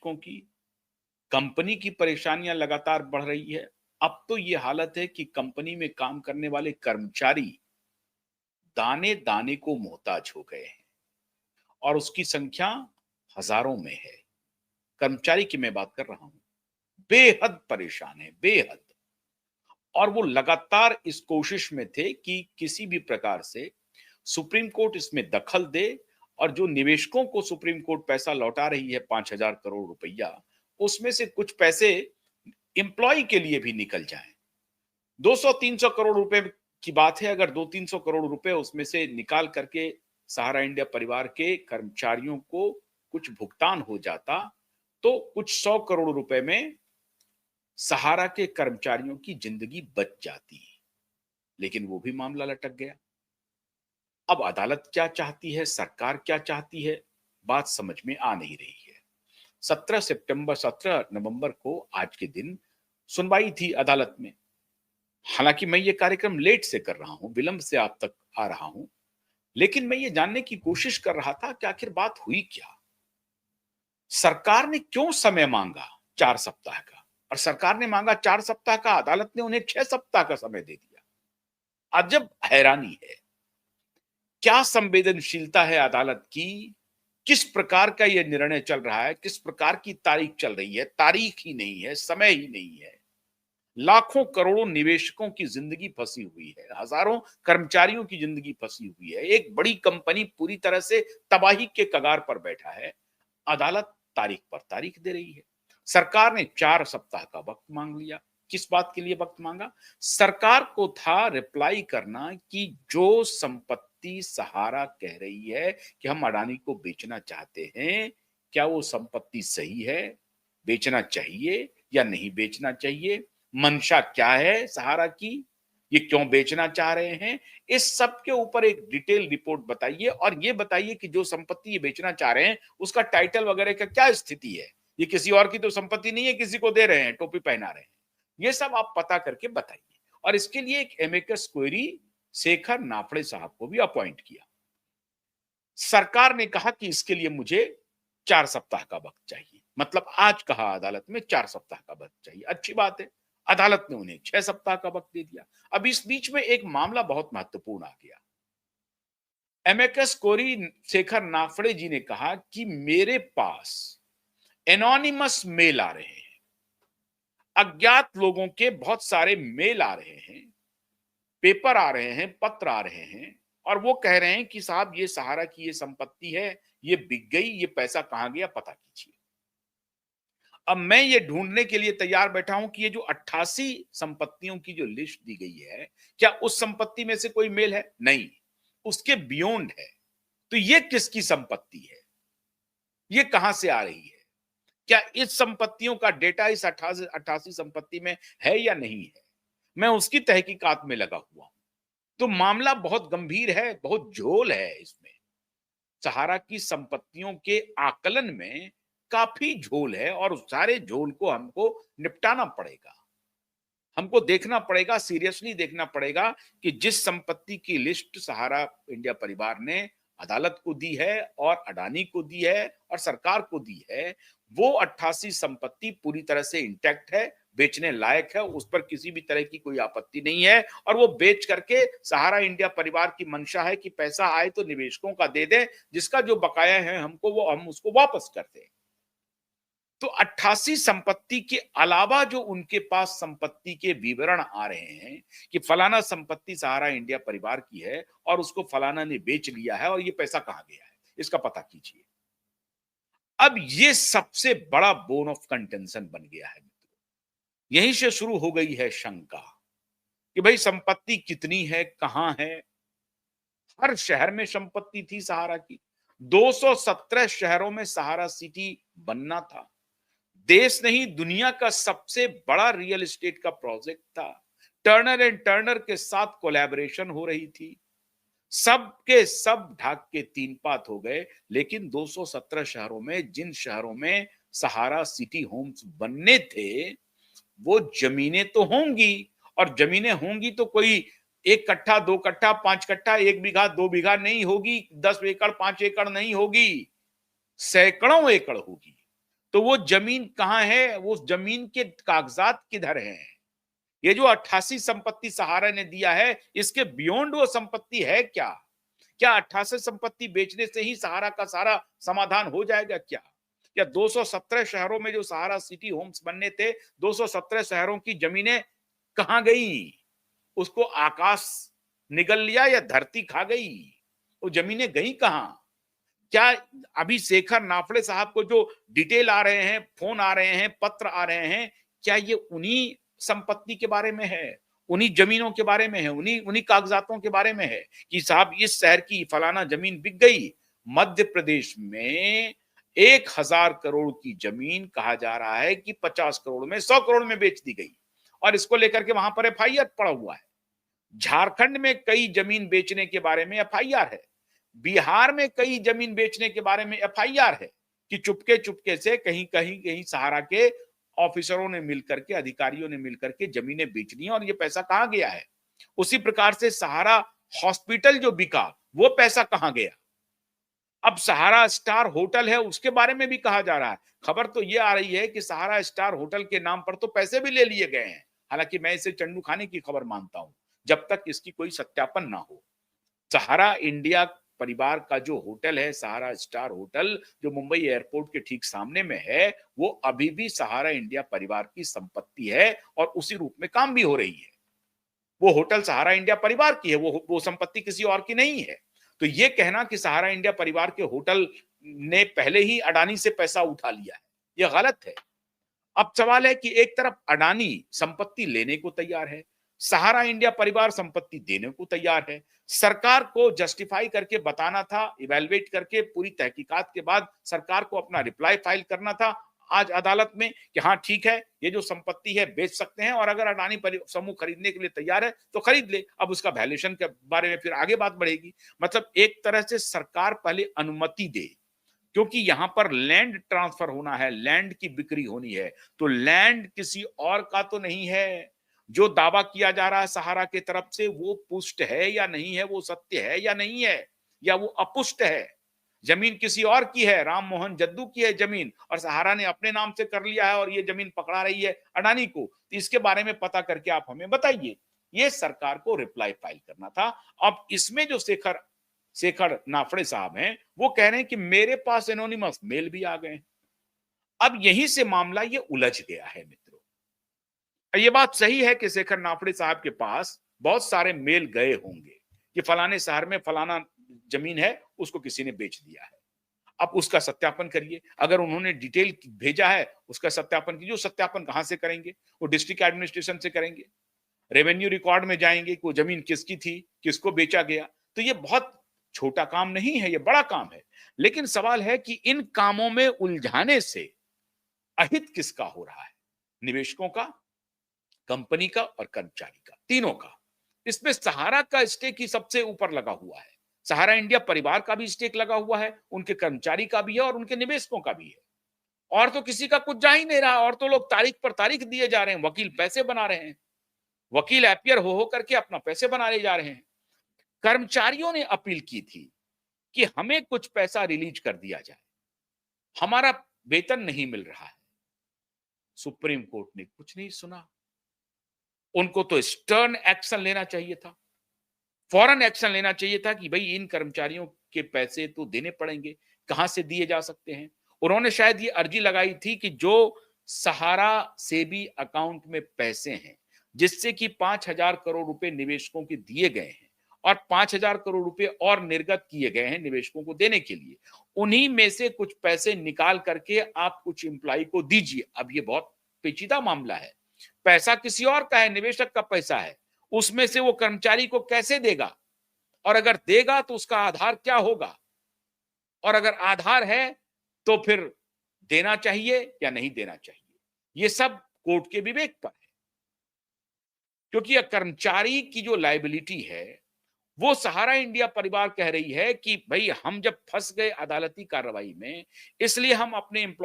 निवेशकों की, कंपनी की परेशानियां लगातार बढ़ रही है। अब तो ये हालत है कि कंपनी में काम करने वाले कर्मचारी दाने दाने को मोहताज हो गए हैं और उसकी संख्या हजारों में है। कर्मचारी की मैं बात कर रहा हूं, बेहद परेशान है, बेहद। और वो लगातार इस कोशिश में थे कि किसी भी प्रकार से सुप्रीम कोर्ट इसमें दखल दे और जो निवेशकों को सुप्रीम कोर्ट पैसा लौटा रही है 5,000 करोड़ रुपया, उसमें से कुछ पैसे एम्प्लॉय के लिए भी निकल जाएं। 200-300 करोड़ रुपए की बात है। अगर 200-300 करोड़ रुपए उसमें से निकाल करके सहारा इंडिया परिवार के कर्मचारियों को कुछ भुगतान हो जाता, तो कुछ 100 करोड़ रुपए में सहारा के कर्मचारियों की जिंदगी बच जाती। लेकिन वो भी मामला लटक गया। अब अदालत क्या चाहती है, सरकार क्या चाहती है, बात समझ में आ नहीं रही है। 17 नवंबर को आज के दिन सुनवाई थी अदालत में। हालांकि मैं ये कार्यक्रम लेट से कर रहा हूं, विलंब से आप तक आ रहा हूं, लेकिन मैं ये जानने की कोशिश कर रहा था कि आखिर बात हुई क्या। सरकार ने क्यों समय मांगा 4 सप्ताह का, और सरकार ने मांगा 4 सप्ताह का, अदालत ने उन्हें 6 सप्ताह का समय दे दिया। अजब हैरानी है। क्या संवेदनशीलता है अदालत की, किस प्रकार का यह निर्णय चल रहा है, किस प्रकार की तारीख चल रही है। तारीख ही नहीं है, समय ही नहीं है। लाखों करोड़ों निवेशकों की जिंदगी फंसी हुई है, हजारों कर्मचारियों की जिंदगी फंसी हुई है। एक बड़ी कंपनी पूरी तरह से तबाही के कगार पर बैठा है। अदालत तारीख पर तारीख दे रही है। सरकार ने 4 सप्ताह का वक्त मांग लिया। किस बात के लिए वक्त मांगा? सरकार को था रिप्लाई करना कि जो संपत्ति सहारा कह रही है कि हम अडानी को बेचना चाहते हैं, क्या वो संपत्ति सही है, बेचना चाहिए या नहीं बेचना चाहिए, मंशा क्या है सहारा की, ये क्यों बेचना चाह रहे हैं। इस सब के ऊपर एक डिटेल रिपोर्ट बताइए और ये बताइए कि जो संपत्ति ये बेचना चाह रहे हैं उसका टाइटल वगैरह का क्या स्थिति है। ये किसी और की तो संपत्ति नहीं है, किसी को दे रहे हैं, टोपी पहना रहे हैं। ये सब आप पता करके बताइए। और इसके लिए एक एमिकस क्वेरी शेखर नाफड़े साहब को भी अपॉइंट किया। सरकार ने कहा कि इसके लिए मुझे 4 सप्ताह का वक्त चाहिए। मतलब आज कहा अदालत में 4 सप्ताह का वक्त चाहिए। अच्छी बात है। अदालत ने उन्हें 6 सप्ताह का वक्त दे दिया। अब इस बीच में एक मामला बहुत महत्वपूर्ण आ गया। एमिकस क्यूरी शेखर नाफड़े जी ने कहा कि मेरे पास एनोनिमस मेल आ रहे हैं, अज्ञात लोगों के बहुत सारे मेल आ रहे हैं, पेपर आ रहे हैं, पत्र आ रहे हैं, और वो कह रहे हैं कि साहब ये सहारा की ये संपत्ति है, ये बिक गई, ये पैसा कहां गया पता कीजिए। अब मैं ये ढूंढने के लिए तैयार बैठा हूं कि ये जो 88 संपत्तियों की जो लिस्ट दी गई है, क्या उस संपत्ति में से कोई मेल है? नहीं, उसके बियॉन्ड है। तो ये किसकी संपत्ति है, ये कहां से आ रही है? क्या इस संपत्तियों का डेटा इस 88 संपत्ति में है या नहीं है? मैं उसकी तहकीकात में लगा हुआ हूं। तो मामला बहुत गंभीर है, बहुत झोल है इसमें। सहारा की संपत्तियों के आकलन में काफी झोल है और उस सारे झोल को हमको निपटाना पड़ेगा। हमको देखना पड़ेगा, सीरियसली देखना पड़ेगा कि जिस संपत्ति की लिस्ट सहारा इंडिया परिवार ने अदालत को दी है और अडानी को दी है और सरकार को दी है, वो 88 संपत्ति पूरी तरह से इंटैक्ट है, बेचने लायक है, उस पर किसी भी तरह की कोई आपत्ति नहीं है। और वो बेच करके सहारा इंडिया परिवार की मंशा है कि पैसा आए तो निवेशकों का दे दें, जिसका जो बकाया है हमको वो हम उसको वापस कर दें। तो 88 संपत्ति के अलावा जो उनके पास संपत्ति के विवरण आ रहे हैं कि फलाना संपत्ति सहारा इंडिया परिवार की है और उसको फलाना ने बेच लिया है और ये पैसा कहां गया है, इसका पता कीजिए। अब ये सबसे बड़ा बोन ऑफ कंटेंशन बन गया है मित्रों। यहीं से शुरू हो गई है शंका कि भाई संपत्ति कितनी है, कहां है। हर शहर में संपत्ति थी सहारा की। 217 शहरों में सहारा सिटी बनना था। देश नहीं, दुनिया का सबसे बड़ा रियल एस्टेट का प्रोजेक्ट था। टर्नर एंड टर्नर के साथ कोलैबोरेशन हो रही थी। सबके सब ढाक के तीन पात हो गए। लेकिन 217 शहरों में, जिन शहरों में सहारा सिटी होम्स बनने थे, वो जमीनें तो होंगी, और जमीनें होंगी तो कोई 1 कट्ठा, 2 कट्ठा, 5 कट्ठा, 1 बीघा, 2 बीघा नहीं होगी, 10 एकड़, 5 एकड़ नहीं होगी, सैकड़ों एकड़ होगी। तो वो जमीन कहाँ है? वो जमीन के कागजात किधर हैं? ये जो 88 संपत्ति सहारा ने दिया है, इसके बियॉन्ड वो संपत्ति है क्या? क्या 88 संपत्ति बेचने से ही सहारा का सारा समाधान हो जाएगा क्या? या 217 शहरों में जो सहारा सिटी होम्स बनने थे, 217 शहरों की जमीनें कहां गई? उसको आकाश निगल लिया या धरती खा गई? वो जमीनें गई कहां? क्या अभी शेखर नाफड़े साहब को जो डिटेल आ रहे हैं, फोन आ रहे हैं, पत्र आ रहे हैं, क्या ये उन्हीं संपत्ति के बारे में है, उन्हीं जमीनों के बारे में है, उन्हीं उन्हीं कागजातों के बारे में है कि साहब इस शहर की फलाना जमीन बिक गई? मध्य प्रदेश में 1000 करोड़ की जमीन कहा जा रहा है कि 50 करोड़ में, 100 करोड़ में बेच दी गई और इसको लेकर के वहां पर एफआईआर पड़ा हुआ है। झारखंड में कई जमीन बेचने के बारे में एफआईआर है। बिहार में कई जमीन बेचने के बारे में एफआईआर है कि चुपके चुपके से कहीं कहीं कहीं सहारा के ऑफिसरों ने मिलकर के, अधिकारियों ने मिलकर के जमीनें बेच दी और ये पैसा कहां गया है? उसी प्रकार से सहारा हॉस्पिटल जो बिका, वो पैसा कहां गया? अब सहारा स्टार होटल है, उसके बारे में भी कहा जा रहा है। खबर तो ये आ रही है कि सहारा स्टार होटल के नाम पर तो पैसे भी ले लिए गए हैं। हालांकि मैं इसे चंडू खाने की खबर मानता हूं, जब तक इसकी कोई सत्यापन ना हो। सहारा इंडिया परिवार का जो होटल है, सहारा स्टार होटल, जो मुंबई एयरपोर्ट के ठीक सामने में है, वो अभी भी सहारा इंडिया परिवार की संपत्ति है और उसी रूप में काम भी हो रही है। वो होटल सहारा इंडिया परिवार की है, वो संपत्ति किसी और की नहीं है। तो ये कहना कि सहारा इंडिया परिवार के होटल ने पहले ही अडानी से पैसा उठा लिया है, ये गलत है। अब सवाल है कि एक तरफ अडानी संपत्ति लेने को तैयार है, सहारा इंडिया परिवार संपत्ति देने को तैयार है। सरकार को जस्टिफाई करके बताना था, इवैल्यूएट करके पूरी तहकीकात के बाद सरकार को अपना रिप्लाई फाइल करना था आज अदालत में कि हाँ ठीक है, ये जो संपत्ति है बेच सकते हैं और अगर अडानी समूह खरीदने के लिए तैयार है तो खरीद ले। अब उसका वैल्यूएशन के बारे में फिर आगे बात बढ़ेगी। मतलब एक तरह से सरकार पहले अनुमति दे, क्योंकि यहां पर लैंड ट्रांसफर होना है, लैंड की बिक्री होनी है, तो लैंड किसी और का तो नहीं है। जो दावा किया जा रहा है सहारा की तरफ से, वो पुष्ट है या नहीं है, वो सत्य है या नहीं है, या वो अपुष्ट है? जमीन किसी और की है, राम मोहन जद्दू की है जमीन, और सहारा ने अपने नाम से कर लिया है और ये जमीन पकड़ा रही है अडानी को। तो इसके बारे में पता करके आप हमें बताइए। ये सरकार को रिप्लाई फाइल करना था। अब इसमें जो शेखर नाफड़े साहब हैं, वो कह रहे हैं कि मेरे पास एनोनिमस मेल भी आ गए। अब यहीं से मामला ये उलझ गया है मित्रों। ये बात सही है कि शेखर नाफड़े साहब के पास बहुत सारे मेल गए होंगे कि फलाने शहर में फलाना जमीन है, उसको किसी ने बेच दिया है। अब उसका सत्यापन करिए। अगर उन्होंने डिटेल भेजा है, उसका सत्यापन कीजिए। सत्यापन कहां से करेंगे? वो डिस्ट्रिक्ट एडमिनिस्ट्रेशन से करेंगे, रेवेन्यू रिकॉर्ड में जाएंगे कि वो जमीन किसकी थी, किसको बेचा गया। तो ये बहुत छोटा काम नहीं है, ये बड़ा काम है। लेकिन सवाल है कि इन कामों में उलझाने से अहित किसका हो रहा है? निवेशकों का, कंपनी का और कर्मचारी का, तीनों का। इसमें सहारा का स्टेक ही सबसे ऊपर लगा हुआ है। सहारा इंडिया परिवार का भी स्टेक लगा हुआ है, उनके कर्मचारी का भी है और उनके निवेशकों का भी है। और तो किसी का कुछ जा ही नहीं रहा, और तो लोग तारीख पर तारीख दिए जा रहे हैं, वकील पैसे बना रहे हैं, वकील एपियर हो करके अपना पैसे बनाने जा रहे हैं। कर्मचारियों ने अपील की थी कि हमें कुछ पैसा रिलीज कर दिया जाए, हमारा वेतन नहीं मिल रहा है। सुप्रीम कोर्ट ने कुछ नहीं सुना। उनको तो स्टर्न एक्शन लेना चाहिए था, फौरन एक्शन लेना चाहिए था कि भाई इन कर्मचारियों के पैसे तो देने पड़ेंगे, कहां से दिए जा सकते हैं। उन्होंने शायद ये अर्जी लगाई थी कि जो सहारा सेबी अकाउंट में पैसे हैं, जिससे कि 5,000 करोड़ रुपए निवेशकों के दिए गए हैं और 5,000 करोड़ रुपए और निर्गत किए गए हैं निवेशकों को देने के लिए, उन्हीं में से कुछ पैसे निकाल करके आप कुछ एम्प्लॉय को दीजिए। अब ये बहुत पेचीदा मामला है, पैसा किसी और का है, निवेशक का पैसा है, उसमें से वो कर्मचारी को कैसे देगा, और अगर देगा तो उसका आधार क्या होगा, और अगर आधार है तो फिर देना चाहिए या नहीं देना चाहिए। ये सब कोर्ट के विवेक पर है, क्योंकि कर्मचारी की जो लायबिलिटी है वो सहारा इंडिया परिवार कह रही है कि भाई हम जब फंस गए अदालती कार्रवाई में, इसलिए हम अपने